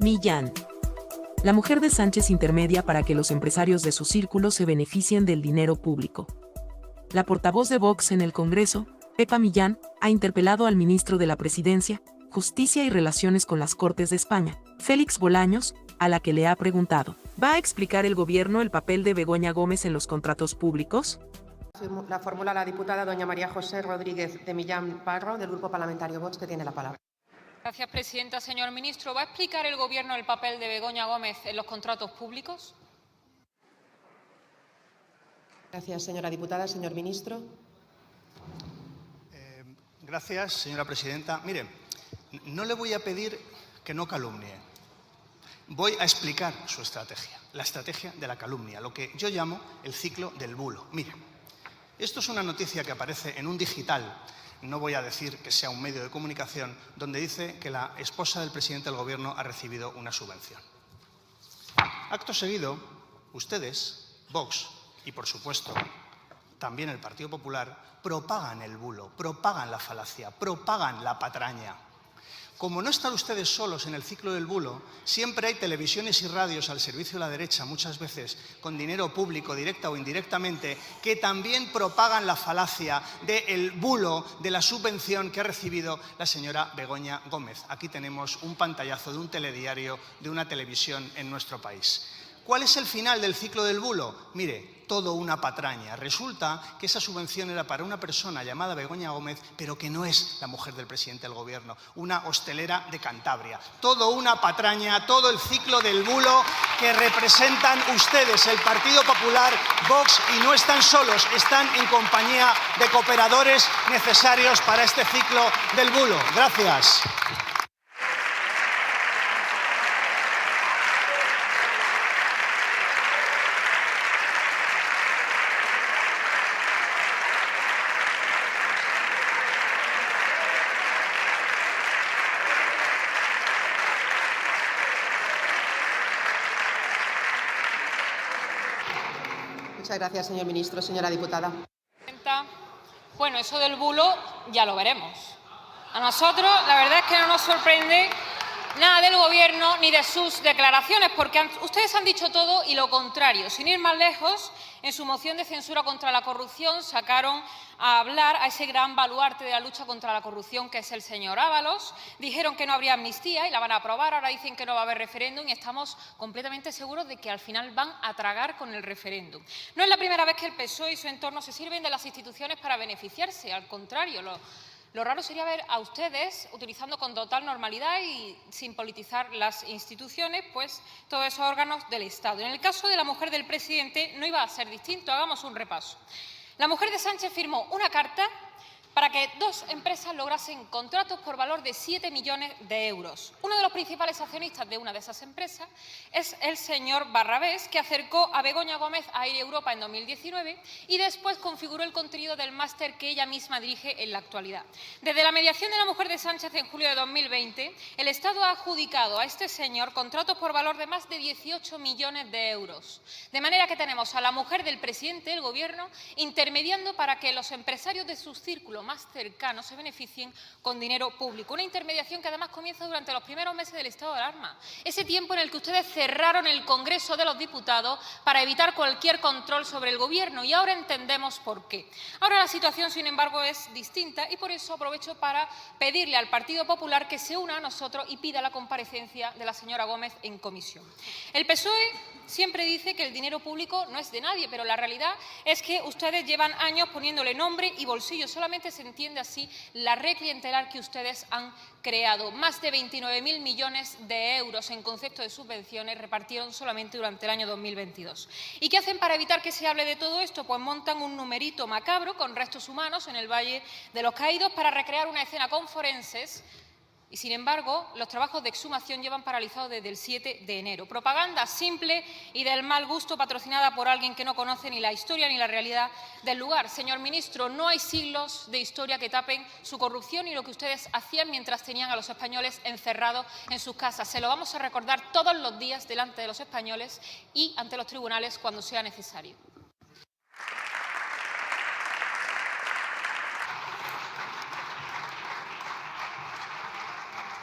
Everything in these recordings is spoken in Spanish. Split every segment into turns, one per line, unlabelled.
Millán. La mujer de Sánchez intermedia para que los empresarios de su círculo se beneficien del dinero público. La portavoz de Vox en el Congreso, Pepa Millán, ha interpelado al ministro de la Presidencia, Justicia y Relaciones con las Cortes de España, Félix Bolaños, a la que le ha preguntado: ¿va a explicar el gobierno el papel de Begoña Gómez en los contratos públicos?
La formula la diputada doña María José Rodríguez de Millán Parro, del Grupo Parlamentario Vox, que tiene la palabra.
Gracias, presidenta. Señor ministro, ¿va a explicar el Gobierno el papel de Begoña Gómez en los contratos públicos?
Gracias, señora diputada. Señor ministro.
Gracias, señora presidenta. Mire, no le voy a pedir que no calumnie. Voy a explicar su estrategia, la estrategia de la calumnia, lo que yo llamo el ciclo del bulo. Mire, esto es una noticia que aparece en un digital, no voy a decir que sea un medio de comunicación, donde dice que la esposa del presidente del Gobierno ha recibido una subvención. Acto seguido, ustedes, Vox y, por supuesto, también el Partido Popular, propagan el bulo, propagan la falacia, propagan la patraña. Como no están ustedes solos en el ciclo del bulo, siempre hay televisiones y radios al servicio de la derecha, muchas veces con dinero público, directa o indirectamente, que también propagan la falacia del bulo de la subvención que ha recibido la señora Begoña Gómez. Aquí tenemos un pantallazo de un telediario de una televisión en nuestro país. ¿Cuál es el final del ciclo del bulo? Mire, todo una patraña. Resulta que esa subvención era para una persona llamada Begoña Gómez, pero que no es la mujer del presidente del Gobierno, una hostelera de Cantabria. Todo una patraña, todo el ciclo del bulo que representan ustedes, el Partido Popular, Vox, y no están solos, están en compañía de cooperadores necesarios para este ciclo del bulo. Gracias.
Muchas gracias, señor ministro. Señora diputada.
Bueno, eso del bulo ya lo veremos. A nosotros la verdad es que no nos sorprende nada del Gobierno ni de sus declaraciones, porque ustedes han dicho todo y lo contrario. Sin ir más lejos, en su moción de censura contra la corrupción sacaron a hablar a ese gran baluarte de la lucha contra la corrupción que es el señor Ábalos. Dijeron que no habría amnistía y la van a aprobar, ahora dicen que no va a haber referéndum y estamos completamente seguros de que al final van a tragar con el referéndum. No es la primera vez que el PSOE y su entorno se sirven de las instituciones para beneficiarse, al contrario. Lo raro sería ver a ustedes utilizando con total normalidad y sin politizar las instituciones, pues todos esos órganos del Estado. En el caso de la mujer del presidente no iba a ser distinto. Hagamos un repaso. La mujer de Sánchez firmó una carta para que dos empresas lograsen contratos por valor de 7 millones de euros. Uno de los principales accionistas de una de esas empresas es el señor Barrabés, que acercó a Begoña Gómez a Air Europa en 2019 y después configuró el contenido del máster que ella misma dirige en la actualidad. Desde la mediación de la mujer de Sánchez en julio de 2020, el Estado ha adjudicado a este señor contratos por valor de más de 18 millones de euros. De manera que tenemos a la mujer del presidente del Gobierno intermediando para que los empresarios de sus círculos más cercanos se beneficien con dinero público. Una intermediación que además comienza durante los primeros meses del estado de alarma. Ese tiempo en el que ustedes cerraron el Congreso de los Diputados para evitar cualquier control sobre el Gobierno y ahora entendemos por qué. Ahora la situación, sin embargo, es distinta y por eso aprovecho para pedirle al Partido Popular que se una a nosotros y pida la comparecencia de la señora Gómez en comisión. El PSOE siempre dice que el dinero público no es de nadie, pero la realidad es que ustedes llevan años poniéndole nombre y bolsillo. Solamente se entiende así la red clientelar que ustedes han creado. Más de 29.000 millones de euros en concepto de subvenciones repartieron solamente durante el año 2022. ¿Y qué hacen para evitar que se hable de todo esto? Pues montan un numerito macabro con restos humanos en el Valle de los Caídos para recrear una escena con forenses. Y, sin embargo, los trabajos de exhumación llevan paralizados desde el 7 de enero. Propaganda simple y del mal gusto patrocinada por alguien que no conoce ni la historia ni la realidad del lugar. Señor ministro, no hay siglos de historia que tapen su corrupción y lo que ustedes hacían mientras tenían a los españoles encerrados en sus casas. Se lo vamos a recordar todos los días delante de los españoles y ante los tribunales cuando sea necesario.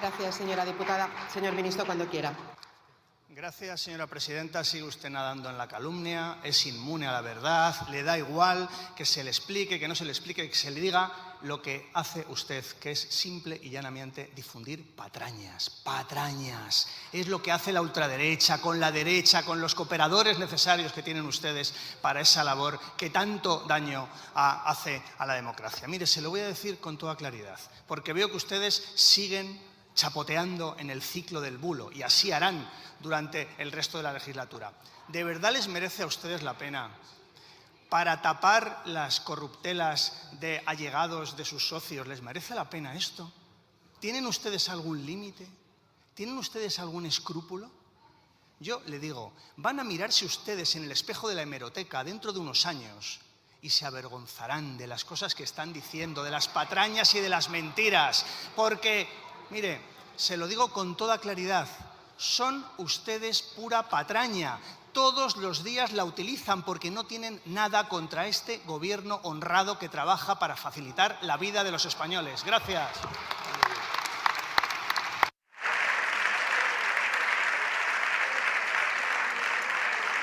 Gracias, señora diputada. Señor ministro, cuando quiera.
Gracias, señora presidenta. Sigue usted nadando en la calumnia, es inmune a la verdad, le da igual que se le explique, que no se le explique, que se le diga lo que hace usted, que es simple y llanamente difundir patrañas. Patrañas. Es lo que hace la ultraderecha, con los cooperadores necesarios que tienen ustedes para esa labor que tanto daño hace a la democracia. Mire, se lo voy a decir con toda claridad, porque veo que ustedes siguen chapoteando en el ciclo del bulo, y así harán durante el resto de la legislatura. ¿De verdad les merece a ustedes la pena, para tapar las corruptelas de allegados de sus socios, les merece la pena esto? ¿Tienen ustedes algún límite? ¿Tienen ustedes algún escrúpulo? Yo le digo, van a mirarse ustedes en el espejo de la hemeroteca dentro de unos años y se avergonzarán de las cosas que están diciendo, de las patrañas y de las mentiras, porque, mire, se lo digo con toda claridad, son ustedes pura patraña. Todos los días la utilizan porque no tienen nada contra este gobierno honrado que trabaja para facilitar la vida de los españoles. Gracias.